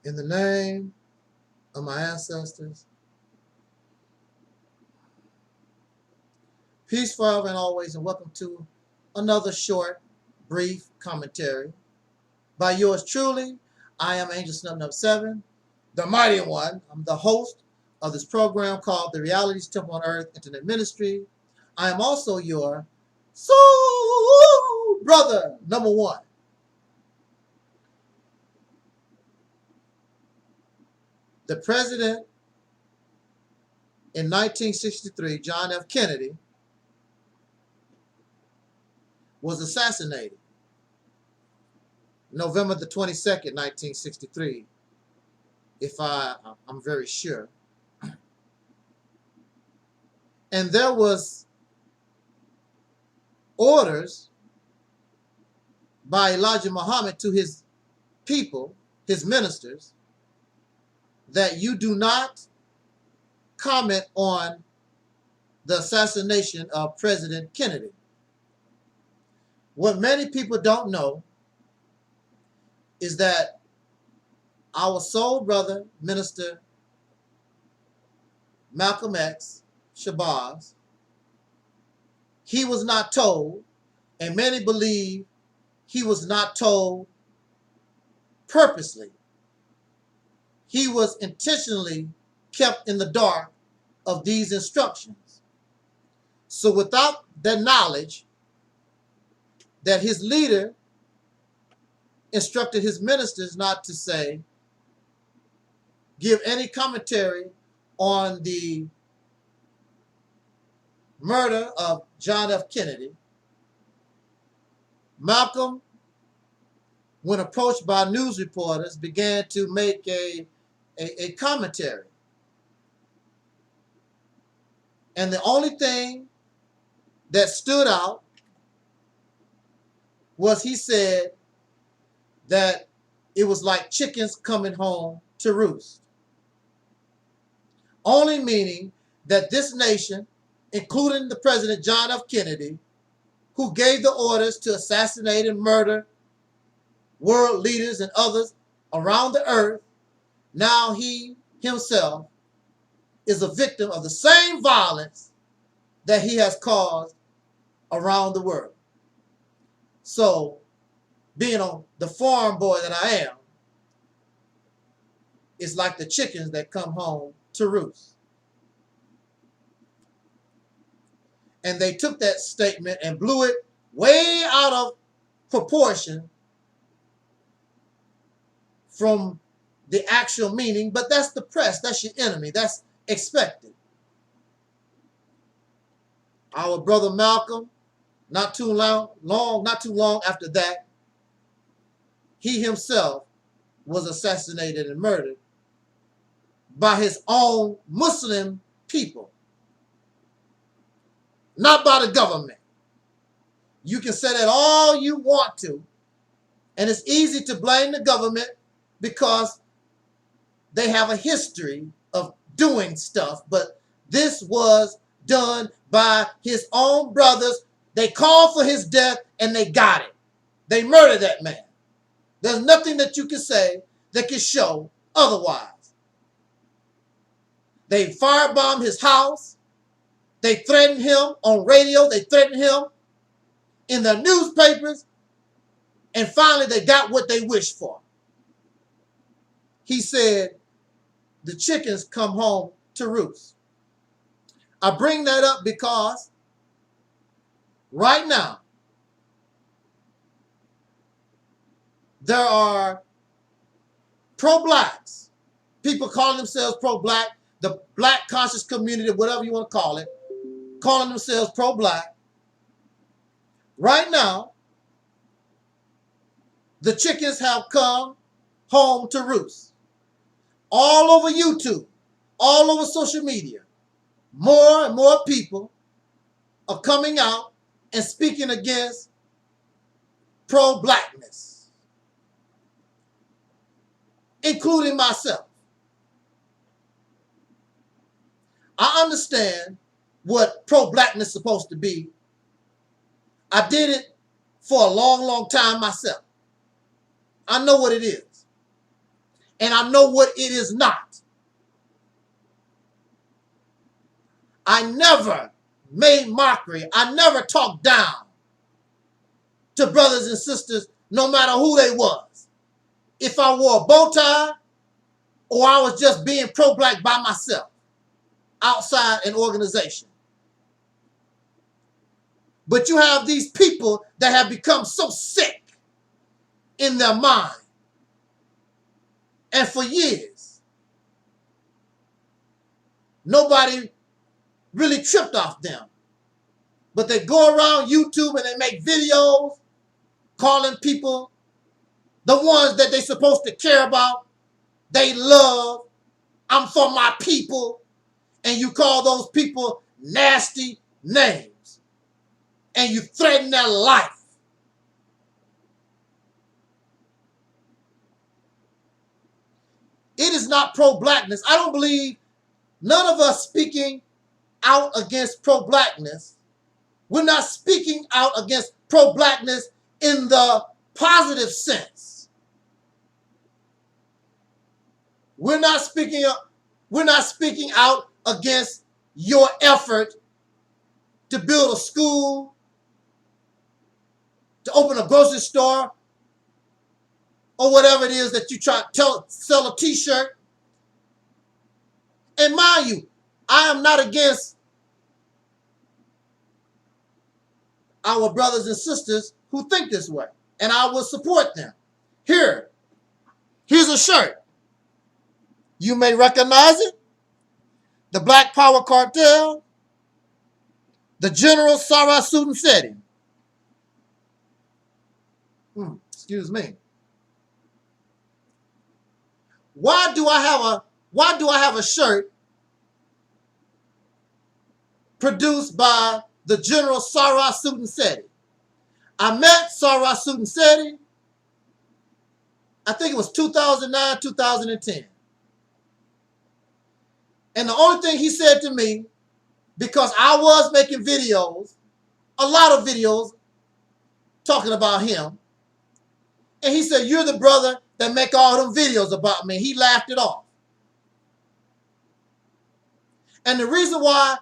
In the name of my ancestors, peace forever and always, and welcome to another short, brief commentary by yours truly. I am Angel Snub Nub 7, the Mighty One. I'm the host of this program called the Reality's Temple on Earth Internet Ministry. I am also your soul brother number one. The president in 1963, John F. Kennedy, was assassinated November the 22nd, 1963, if I'm very sure. And there was orders by Elijah Muhammad to his people, his ministers, that you do not comment on the assassination of President Kennedy. What many people don't know is that our soul brother, Minister Malcolm X Shabazz, he was not told, and many believe he was not told purposely. He was intentionally kept in the dark of these instructions. So without the knowledge that his leader instructed his ministers not to say, give any commentary on the murder of John F. Kennedy, Malcolm, when approached by news reporters, began to make a commentary. And the only thing that stood out was he said that it was like chickens coming home to roost. Only meaning that this nation, including the President John F. Kennedy, who gave the orders to assassinate and murder world leaders and others around the earth, now he himself is a victim of the same violence that he has caused around the world. So, being on the farm boy that I am, it's like the chickens that come home to roost. And they took that statement and blew it way out of proportion from the actual meaning, but that's the press, that's your enemy, that's expected. Our brother Malcolm, not too long after that, he himself was assassinated and murdered by his own Muslim people, not by the government. You can say that all you want to, and it's easy to blame the government because they have a history of doing stuff, but this was done by his own brothers. They called for his death and they got it. They murdered that man. There's nothing that you can say that can show otherwise. They firebombed his house. They threatened him on radio. They threatened him in the newspapers. And finally, they got what they wished for. He said, the chickens come home to roost. I bring that up because right now, there are pro-blacks, people calling themselves pro-black, the black conscious community, whatever you want to call it, calling themselves pro-black. Right now, the chickens have come home to roost. All over YouTube, all over social media, more and more people are coming out and speaking against pro-blackness, including myself. I understand what pro-blackness is supposed to be. I did it for a long, long time myself. I know what it is. and I know what it is not. I never made mockery. I never talked down to brothers and sisters, no matter who they was. If I wore a bow tie or I was just being pro-black by myself outside an organization. But you have these people that have become so sick in their mind. And for years, nobody really tripped off them. But they go around YouTube and they make videos calling people the ones that they're supposed to care about, they love, I'm for my people, and you call those people nasty names, and you threaten their life. It is not pro-blackness. I don't believe none of us speaking out against pro-blackness, we're not speaking out against pro-blackness in the positive sense. We're not speaking out against your effort to build a school, to open a grocery store, or whatever it is that you try to sell a t-shirt. And mind you, I am not against our brothers and sisters who think this way, and I will support them. Here's a shirt. You may recognize it. The Black Power Cartel, the General Sarah Sudan Seti. Excuse me. Why do I have a shirt produced by the General Sarah Sudan Seti? I met Sarah Sudan Seti, I think it was 2009, 2010. And the only thing he said to me, because I was making videos, a lot of videos talking about him, and he said, "You're the brother that make all them videos about me." He laughed it off. And the reason why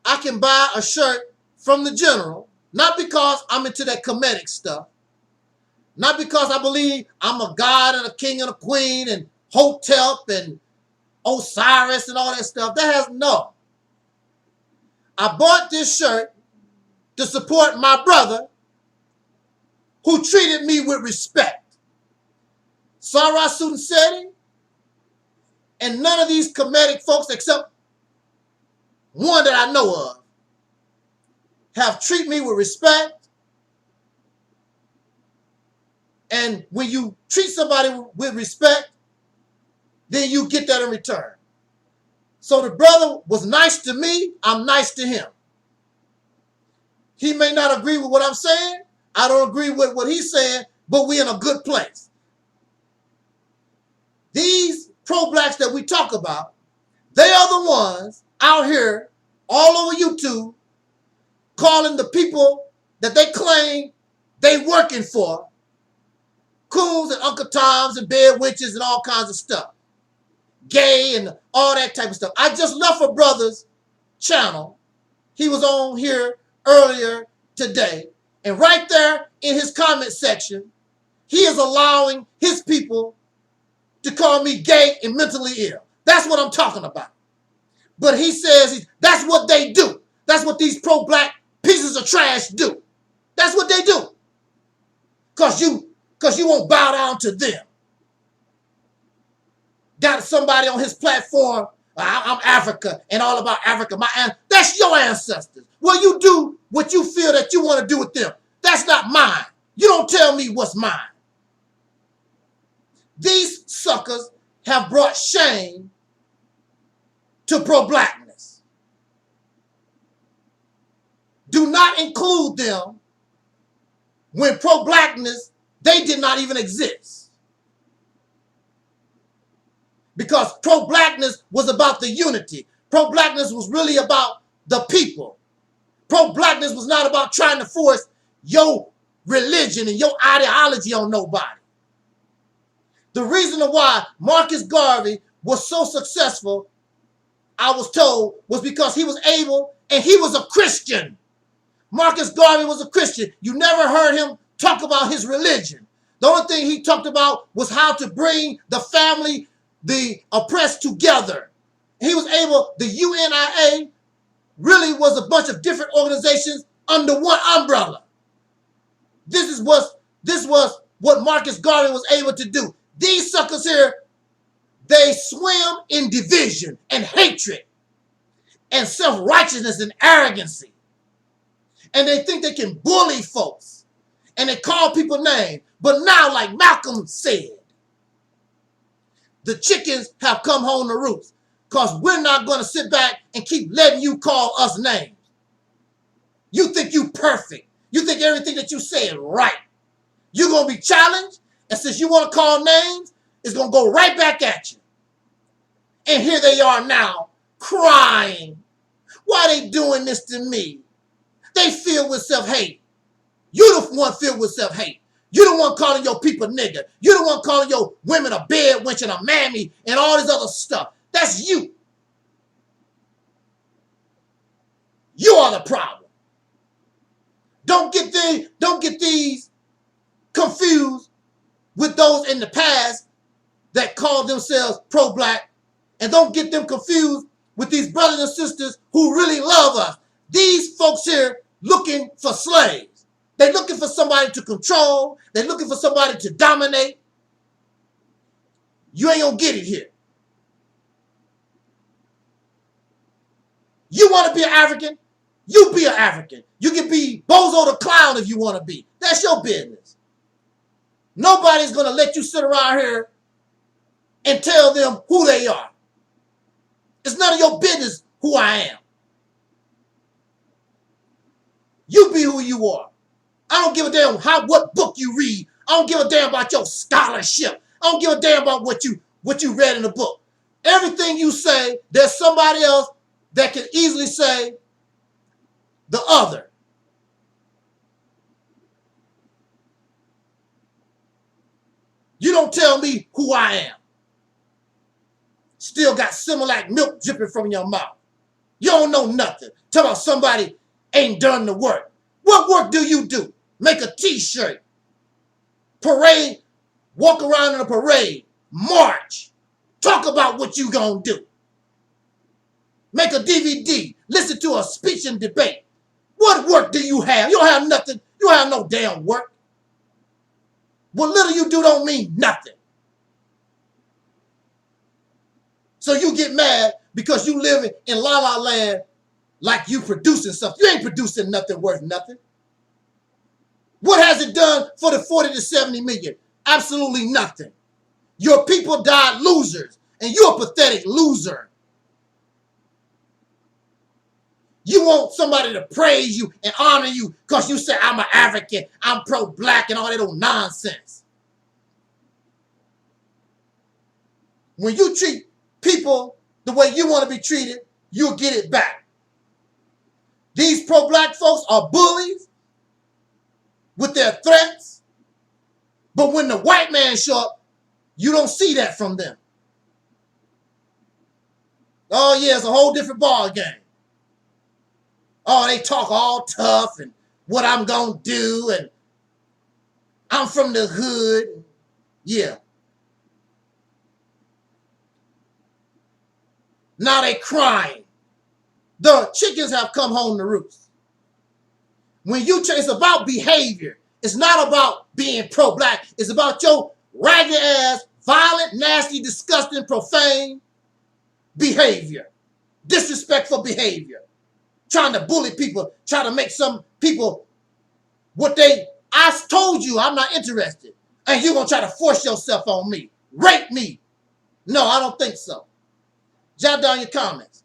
I can buy a shirt from the General, not because I'm into that comedic stuff, not because I believe I'm a god and a king and a queen and Hotep and Osiris and all that stuff. No. I bought this shirt to support my brother who treated me with respect. Sarah Sudan Seti and none of these comedic folks except one that I know of have treated me with respect. And when you treat somebody with respect, then you get that in return. So the brother was nice to me, I'm nice to him. He may not agree with what I'm saying, I don't agree with what he's saying, but we're in a good place. These pro-blacks that we talk about, they are the ones out here all over YouTube calling the people that they claim they working for coons and Uncle Toms and bed witches and all kinds of stuff. Gay and all that type of stuff. I just left a brother's channel. He was on here earlier today. And right there in his comment section, he is allowing his people to call me gay and mentally ill. That's what I'm talking about. But he says that's what they do. That's what these pro-black pieces of trash do. That's what they do. Because you won't bow down to them. Got somebody on his platform, I'm Africa and all about Africa. That's your ancestors. Well, you do what you feel that you want to do with them. That's not mine. You don't tell me what's mine. These suckers have brought shame to pro-blackness. Do not include them when pro-blackness, they did not even exist. Because pro-blackness was about the unity. Pro-blackness was really about the people. Pro-blackness was not about trying to force your religion and your ideology on nobody. The reason why Marcus Garvey was so successful, I was told, was because he was able, and he was a Christian. Marcus Garvey was a Christian. You never heard him talk about his religion. The only thing he talked about was how to bring the family, the oppressed together. He was able, the UNIA really was a bunch of different organizations under one umbrella. This was what Marcus Garvey was able to do. These suckers here, they swim in division and hatred and self-righteousness and arrogancy. And they think they can bully folks. And they call people names. But now, like Malcolm said, the chickens have come home to roost. Because we're not going to sit back and keep letting you call us names. You think you perfect. You think everything that you say is right. You're going to be challenged. And since you want to call names, it's going to go right back at you. And here they are now, crying. Why are they doing this to me? They filled with self-hate. You the one filled with self-hate. You the one calling your people nigger. You the one calling your women a bed wench and a mammy and all this other stuff. That's you. You are the problem. Don't get these confused with those in the past that called themselves pro-black, and don't get them confused with these brothers and sisters who really love us. These folks here looking for slaves. They're looking for somebody to control. They're looking for somebody to dominate. You ain't gonna get it here. You want to be an African? You be an African. You can be Bozo the Clown if you want to be. That's your business. Nobody's going to let you sit around here and tell them who they are. It's none of your business who I am. You be who you are. I don't give a damn what book you read. I don't give a damn about your scholarship. I don't give a damn about what you read in the book. Everything you say, there's somebody else that can easily say the other. You don't tell me who I am. Still got Similac milk dripping from your mouth. You don't know nothing. Tell about somebody ain't done the work. What work do you do? Make a t-shirt. Parade. Walk around in a parade. March. Talk about what you gonna do. Make a DVD. Listen to a speech and debate. What work do you have? You don't have nothing. You don't have no damn work. What little you do don't mean nothing. So you get mad because you live in La La Land like you producing something. You ain't producing nothing worth nothing. What has it done for the 40 to 70 million? Absolutely nothing. Your people died losers, and you're a pathetic loser. You want somebody to praise you and honor you because you say, I'm an African, I'm pro-black, and all that old nonsense. When you treat people the way you want to be treated, you'll get it back. These pro-black folks are bullies with their threats, but when the white man show up, you don't see that from them. Oh yeah, it's a whole different ball game. Oh, they talk all tough and what I'm gonna do, and I'm from the hood. Yeah. Now they crying. The chickens have come home to roost. When you it's about behavior. It's not about being pro-black. It's about your ragged ass, violent, nasty, disgusting, profane behavior. Disrespectful behavior. Trying to bully people, trying to make some people I told you I'm not interested. And you're going to try to force yourself on me. Rape me. No, I don't think so. Jot down your comments.